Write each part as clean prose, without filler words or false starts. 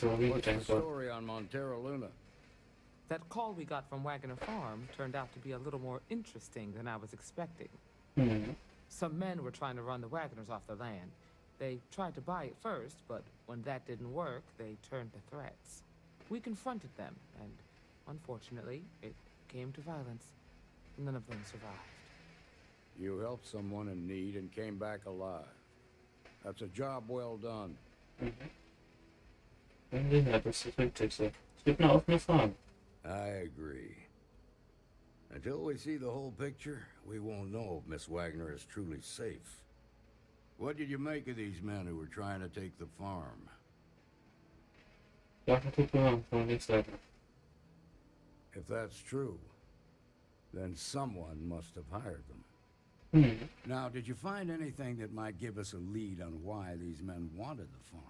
What's the story on Montero Luna? That call we got from Wagner Farm turned out to be a little more interesting than I was expecting. Some men were trying to run the Wagners off the land. They tried to buy it first, but when that didn't work, they turned to threats. We confronted them, and unfortunately, it came to violence. None of them survived. You helped someone in need and came back alive. That's a job well done. Ja, das ist richtig so. Es gibt eine offene Frage. I agree. Until we see the whole picture, we won't know if Miss Wagner is truly safe. What did you make of these men who were trying to take the farm? Ja, gut gemacht, kann man nichts sagen. If that's true, then someone must have hired them. Now, did you find anything that might give us a lead on why these men wanted the farm?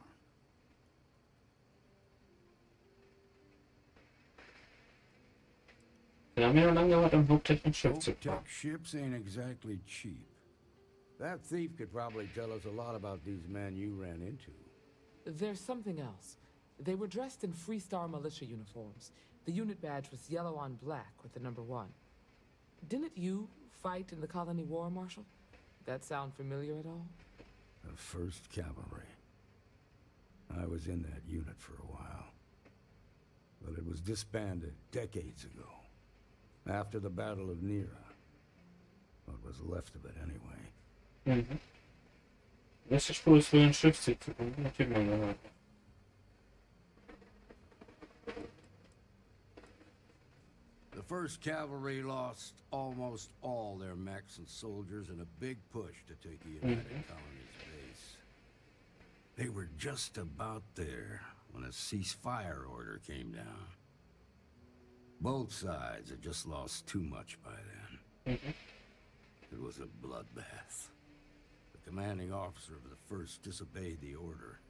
Wir haben ja lange gewartet, um Hochtech-Schiff zu fahren. Hope-Tech ships ain't exactly cheap. That thief could probably tell us a lot about these men you ran into. There's something else. They were dressed in Freestar militia uniforms. The unit badge was yellow on black with the number 1. Didn't you fight in the Colony War, Marshal? That sound familiar at all? The 1st Cavalry. I was in that unit for a while. But it was disbanded decades ago. After the Battle of Nera. What was left of it anyway. Nächste Spur ist für ein Schiffszug zu kommen. Natürlich mal gehört. The 1st Cavalry lost almost all their mechs and soldiers in a big push to take the United Colony's base. They were just about there when a ceasefire order came down. Both sides had just lost too much by then. It was a bloodbath. The commanding officer of the 1st disobeyed the order.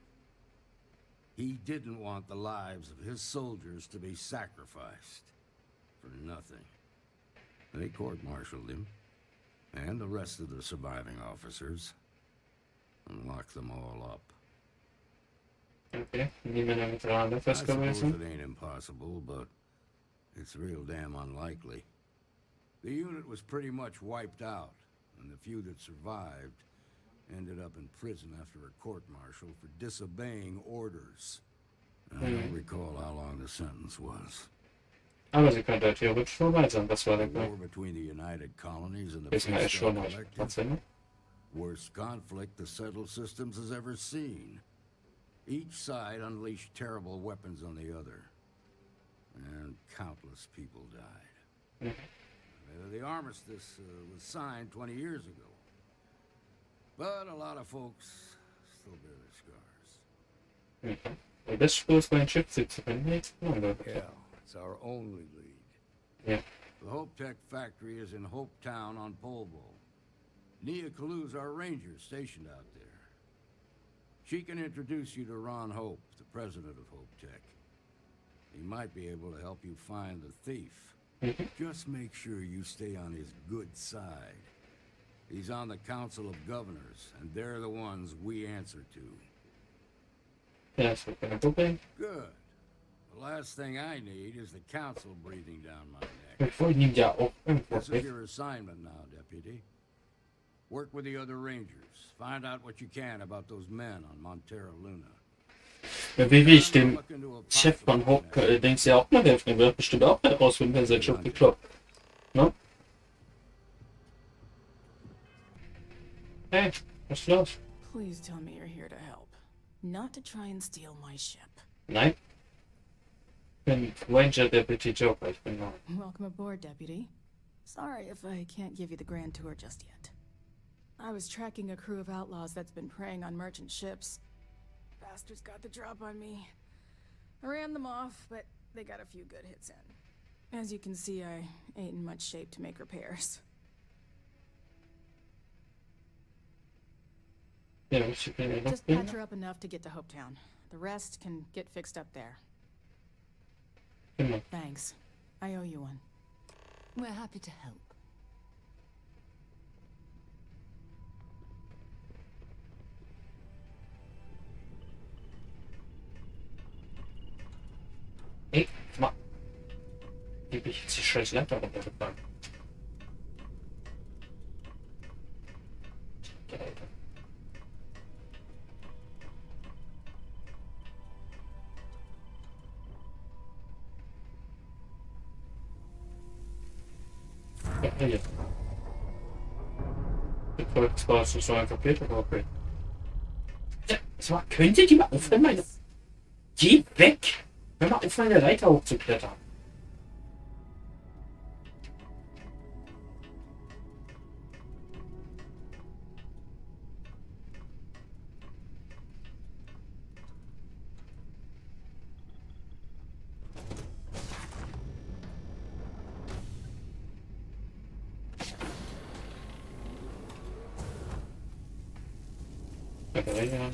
He didn't want the lives of his soldiers to be sacrificed for nothing. They court-martialed him, and the rest of the surviving officers, and locked them all up. Okay, niemand mit Rade I suppose festgewiesen. it ain't impossible, but it's real damn unlikely. The unit was pretty much wiped out, and the few that survived ended up in prison after a court-martial for disobeying orders. I don't recall how long the sentence was. Aber sie könnte theoretisch vorbei sein, das war der The war Plan. between the United Colonies and the Wissen wir echt Freestar schon nach Collective. 18. Worst conflict the settled systems has ever seen. Each side unleashed terrible weapons on the other. And countless people died. The armistice was signed 20 years ago. But a lot of folks still bear their scars. Die beste Spur ist, bei einem Schiffszug zu finden. Nichts gewonnen. Yeah, it's our only lead. Ja. The Hope-Tech factory is in Hopetown on Polvo. Nia Kalu's our ranger stationed out there. She can introduce you to Ron Hope, the president of Hope-Tech. He might be able to help you find the thief. Just make sure you stay on his good side. He's on the Council of Governors, and they're the ones we answer to. Ja, das wird kein Problem. Good. The last thing I need is the Council breathing down my neck. Wir wollen ihn ja auch irgendwo This is weg. your assignment now, Deputy. Work with the other Rangers. Find out what you can about those men on Montero Luna. Ja, wie ich dem Chef von Hope, denkst du ja auch mal helfen. Der wird bestimmt auch herausfinden, wer sein Schiff gekloppt. Ne? Hey, was ist los? Please tell me you're here to help, not to try and steal my ship. Nein. Ich bin Ranger Deputy Joker, ich bin neu. Welcome aboard, Deputy. Sorry if I can't give you the grand tour just yet. I was tracking a crew of outlaws that's been preying on merchant ships. Bastards got the drop on me. I ran them off, but they got a few good hits in. As you can see, I ain't in much shape to make repairs. Ja, ich bin ja noch Just patch her up enough to get to Hopetown. The rest can get fixed up there. Genau. Thanks. I owe you one. We're happy to help. Ey, mal. Wie bin ich jetzt die scheiß Leiter runtergefahren? Ja, hier. Gefolgt zwar, es ist so ein Paket, aber okay. Ja, sag mal, könnt ihr die mal aufhören, meine... Geh weg! Hör mal auf, meine Leiter hochzuklettern. Ja.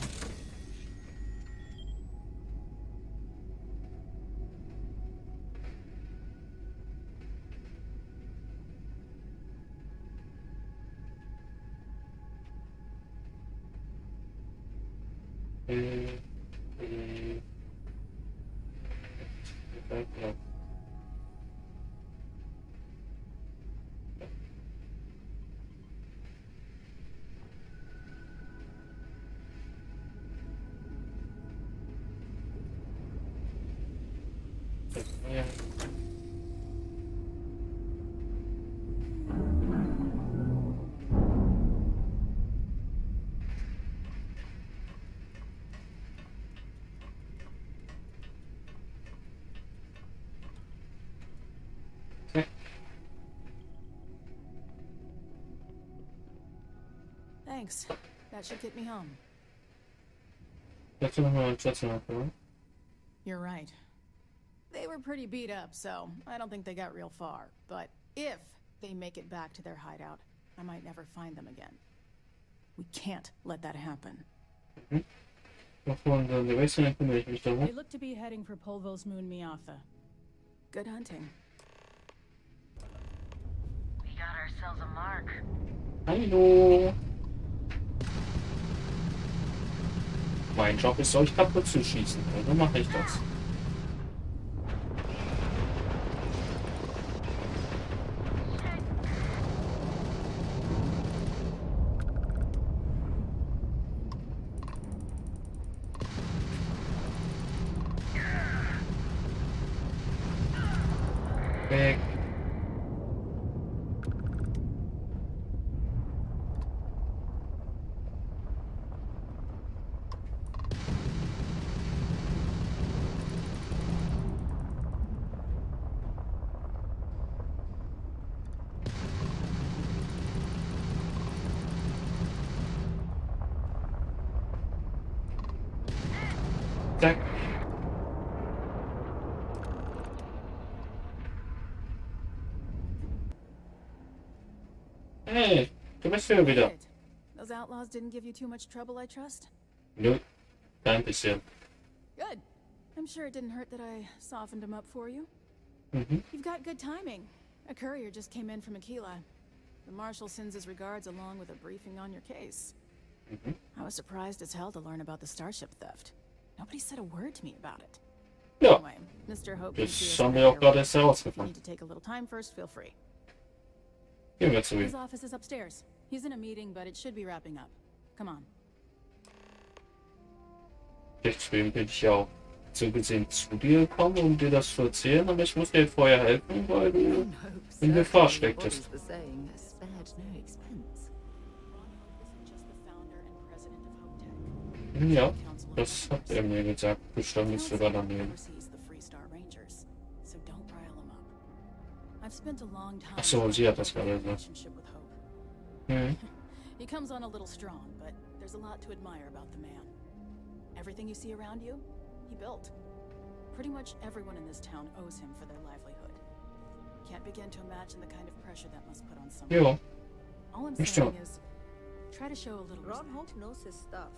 Ja. Ja. Thanks. That should get me home. Setz noch mal. You're right. They were pretty beat up, so I don't think they got real far. But if they make it back to their hideout, I might never find them again. We can't let that happen. They look to be heading for Polvo's moon Miatha. Good hunting. We got ourselves a mark. Hallo. Mein Job ist, euch kaputt zu schießen. Also mache ich das. Weg. Zack. Hey, du bist hier wieder. Good. Those outlaws didn't give you too much trouble, I trust? Nö, kein bisschen. Good. I'm sure it didn't hurt that I softened them up for you. Mhm. You've got good timing. A courier just came in from Aquila. The marshal sends his regards along with a briefing on your case. Mhm. I was surprised as hell to learn about the starship theft. Nobody said a word to me about it. Ja, Anyway, Mr. Hope das gives you his haben wir auch gerade regular erst If you herausgefunden. need to take a little time first, feel free. Gehen wir zu His ihm. office is upstairs. He's in a meeting, but it should be wrapping up. Come on. Deswegen bin ich ja auch so gesehen zu dir gekommen, um dir das zu erzählen, aber ich muss dir vorher helfen, weil du in Gefahr stecktest. the saying has spared no expense. Isn't just the founder and president of Hope Tech. Ja, Council of das hat Directors. er mir gesagt. Bestand nicht Council sogar daneben. oversees the Freestar Rangers, so don't rile them up. I've spent a long time Ach so, sie hat das building a gerade gesagt. relationship with Hope. Mhm. He comes on a little strong, but there's a lot to admire about the man. Everything you see around you, he built. Pretty much everyone in this town owes him for their livelihood. Can't begin to imagine the kind of pressure that must put on someone. Ja, All I'm Nicht saying so. is, try to show a little Ron respect. Hope knows his stuff.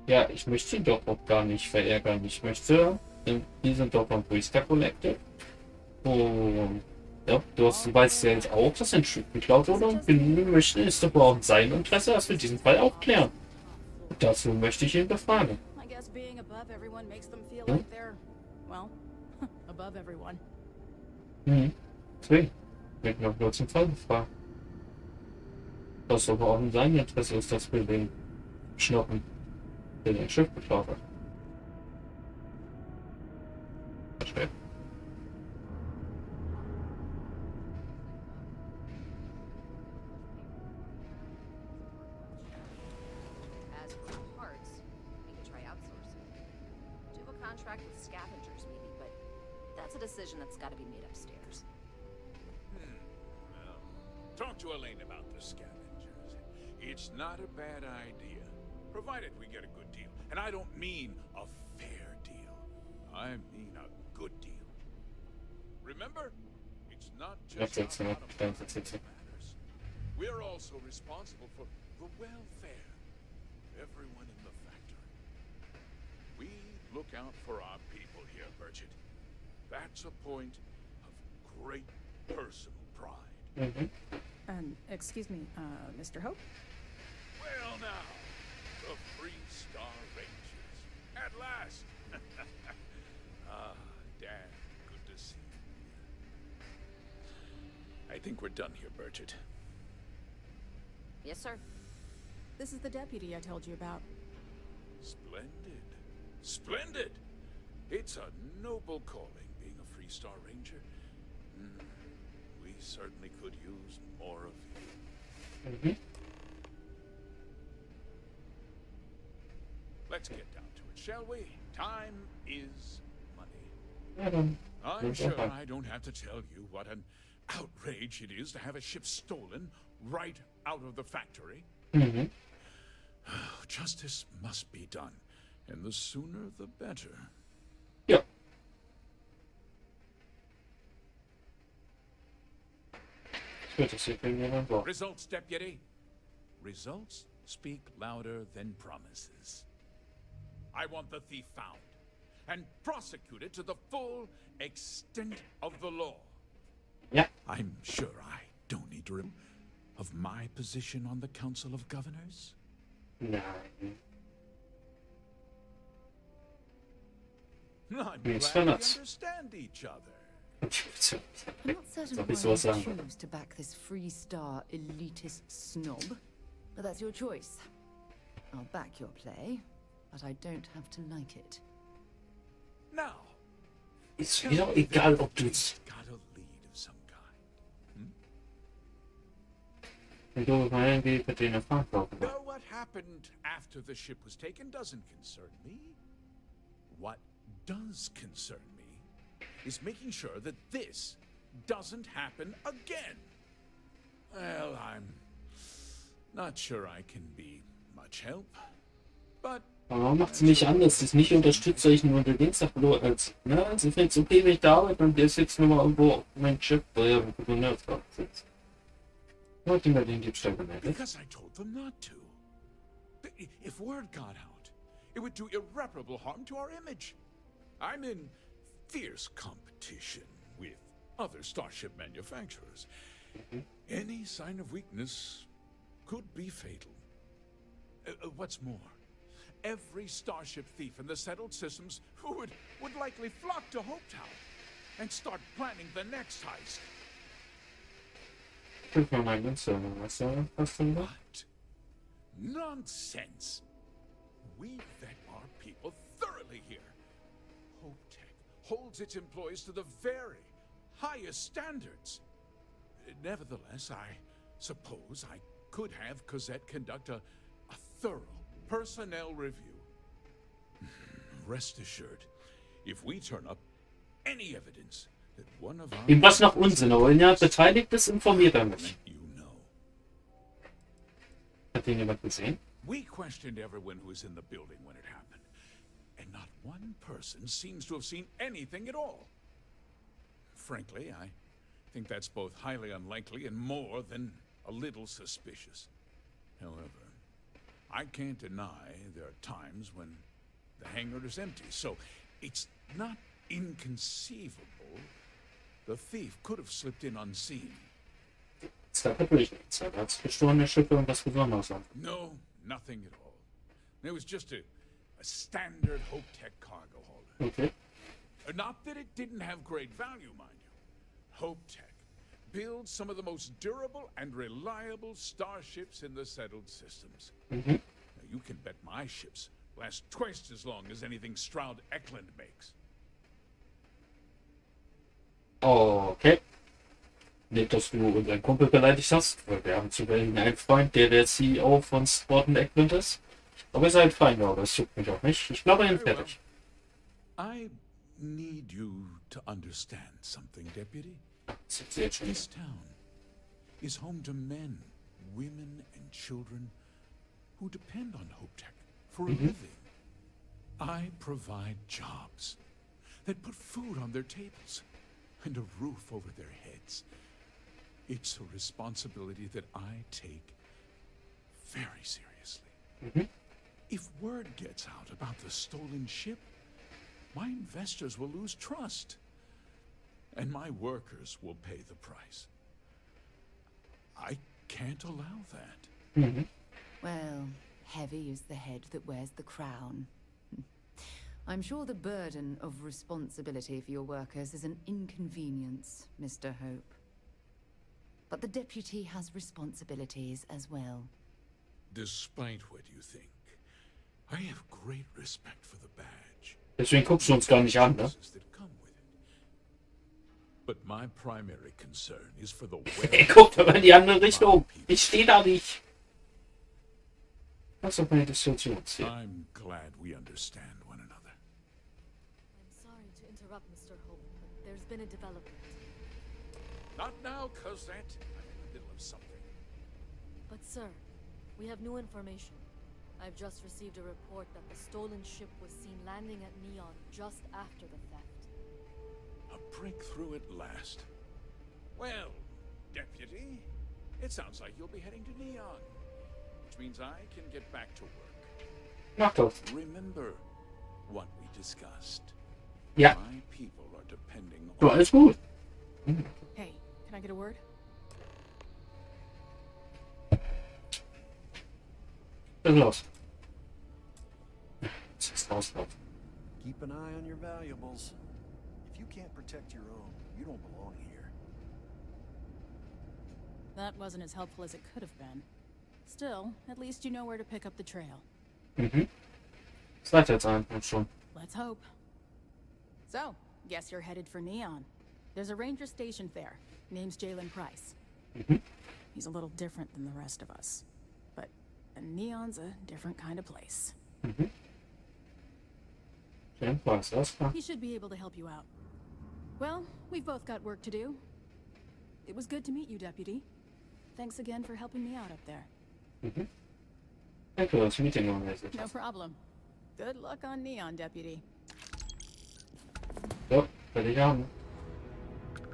ja, ich möchte ihn doch auch gar nicht verärgern. Ich möchte, die sind doch vom Priester Collective. Und ja, weißt ja jetzt auch, dass ein Stück geklaut wurde und wir möchten es doch auch in seinem Interesse, dass wir diesen Fall aufklären. Und dazu möchte ich ihn befragen. I guess being above everyone makes them feel Hmm? like they're, well, above everyone. Deswegen. Wird noch nur zum Fall gefragt. Was aber auch in seinem Interesse ist, dass wir den schnappen, der den Schiff beklaut hat. Verstehe. As for parts, we could try outsourcing. Do a contract with scavengers, maybe, but that's a decision that's got to be made upstairs. Well, talk to Elaine about the scavengers. It's not a bad idea, provided we get a good deal. And I don't mean a fair deal. I mean a good deal. Remember, it's not just That's our it, bottom that's line it. that matters. We're also responsible for the welfare of everyone in the factory. We look out for our people here, Bridget. That's a point of great personal pride. Excuse me, Mr. Hope? Well now, the Free Star Rangers. At last! Dad, good to see you. I think we're done here, Bridget. Yes, sir. This is the deputy I told you about. Splendid. Splendid! It's a noble calling, being a Free Star Ranger. We certainly could use more of you. Let's get down to it, shall we? Time is money. I'm sure I don't have to tell you what an outrage it is to have a ship stolen right out of the factory. Justice must be done, and the sooner the better. Ja. Ich würde das hier irgendjemand brauchen. Results, Deputy. Results speak louder than promises. I want the thief found and prosecuted to the full extent of the law. Ja. I'm sure I don't need to remind of my position on the Council of Governors. Nein. I'm Yes, glad we Fellas. understand each other. I'm not certain Soll why ich sowas you sagen? choose to back this Free Star elitist snob, but that's your choice. I'll back your play, but I don't have to like it. Now, Ist tell mir doch me egal, that ob du Dave's jetzt, got a lead of some kind. wenn du mal irgendwie mit denen verantwortlich Now, what happened after the ship was taken doesn't concern me. What does concern me is making sure that this doesn't happen again. Well, I'm not sure I can be much help, but Aber warum macht sie nicht anders? Sie ist nicht unterstützt, soll ich nur den Dienstag verloren als, ne? Sie findet es okay, wenn ich da arbeite und der ist jetzt nur mal irgendwo auf mein Schiff, weil er im Gouverneursrat sitzt. Hat die mir den Diebstahl gemeldet? because I told them not to. If word got out, it would do irreparable harm to our image. I'm in fierce competition with other starship manufacturers. Any sign of weakness could be fatal. What's more, every starship thief in the settled systems would likely flock to Hopetown and start planning the next heist. Guck mal mein Münze, was denn da? What? Nonsense! We vet our people thoroughly here. Hopetech holds its employees to the very highest standards. Nevertheless, I suppose I could have Cosette conduct a thorough personnel review. Rest assured, if we turn up any evidence that one of our... Irgendwas nach Unsinn, aber wenn er beteiligt ist, informiert er mich. You know. Hat den jemand gesehen? We questioned everyone who was in the building when it happened, and not one person seems to have seen anything at all. Frankly, I think that's both highly unlikely and more than a little suspicious. However, I can't deny there are times when the hangar is empty, so it's not inconceivable the thief could have slipped in unseen. Es gab natürlich nichts. Er hat gestohlene Schiffe und was Besonderes an. No, nothing at all. It was just a standard Hopetech cargo hauler. Okay. Not that it didn't have great value, mind you. Hope Tech builds some of the most durable and reliable starships in the settled systems. Now, you can bet my ships last twice as long as anything Stroud Eklund makes. Okay. Nicht, dass du unseren Kumpel beleidigt hast, weil wir haben zufällig einen Freund, der CEO von Stroud Eklund ist. Aber ihr seid Feinde, aber es juckt mich auch nicht. Ich glaube, ihn Very well. fertig. I need you to understand something, Deputy. Das ist jetzt schon. This town is home to men, women, and children who depend on Hope Tech for a living. I provide jobs that put food on their tables and a roof over their heads. It's a responsibility that I take very seriously. If word gets out about the stolen ship, my investors will lose trust, and my workers will pay the price. I can't allow that. Well, heavy is the head that wears the crown. I'm sure the burden of responsibility for your workers is an inconvenience, Mr. Hope. But the deputy has responsibilities as well. Despite what you think, I have great respect for the badge. Deswegen guckst du uns gar nicht an, ne? That come with it. But my primary concern is for the Er guckt aber in die andere Richtung. Ich stehe da nicht. Was soll meine Diskussion sehen? I'm glad we understand one another. I'm sorry to interrupt, Mr. Hope, but there's been a development. Not now, Cosette. I'm in the middle of something. But sir, we have new information. I've just received a report that the stolen ship was seen landing at Neon just after the theft. A breakthrough at last. Well, Deputy, it sounds like you'll be heading to Neon, which means I can get back to work. Mach das. Remember what we discussed. Ja. My people are depending Du, on alles gut. Hey, can I get a word? Was ist los? Was ist rauslaufen? Keep an eye on your valuables. If you can't protect your own, you don't belong here. That wasn't as helpful as it could have been. Still, at least you know where to pick up the trail. Seid jetzt einfach schon. Let's hope. So, guess you're headed for Neon. There's a ranger stationed there. Name's Jalen Price. He's a little different than the rest of us. But Neon's a different kind of place. Schön, was das? He should be able to help you out. Well, we've both got work to do. It was good to meet you, Deputy. Thanks again for helping me out up there. Danke, dass du Meeting organisiert No hast. problem. Good luck on Neon, Deputy. So, fertig haben.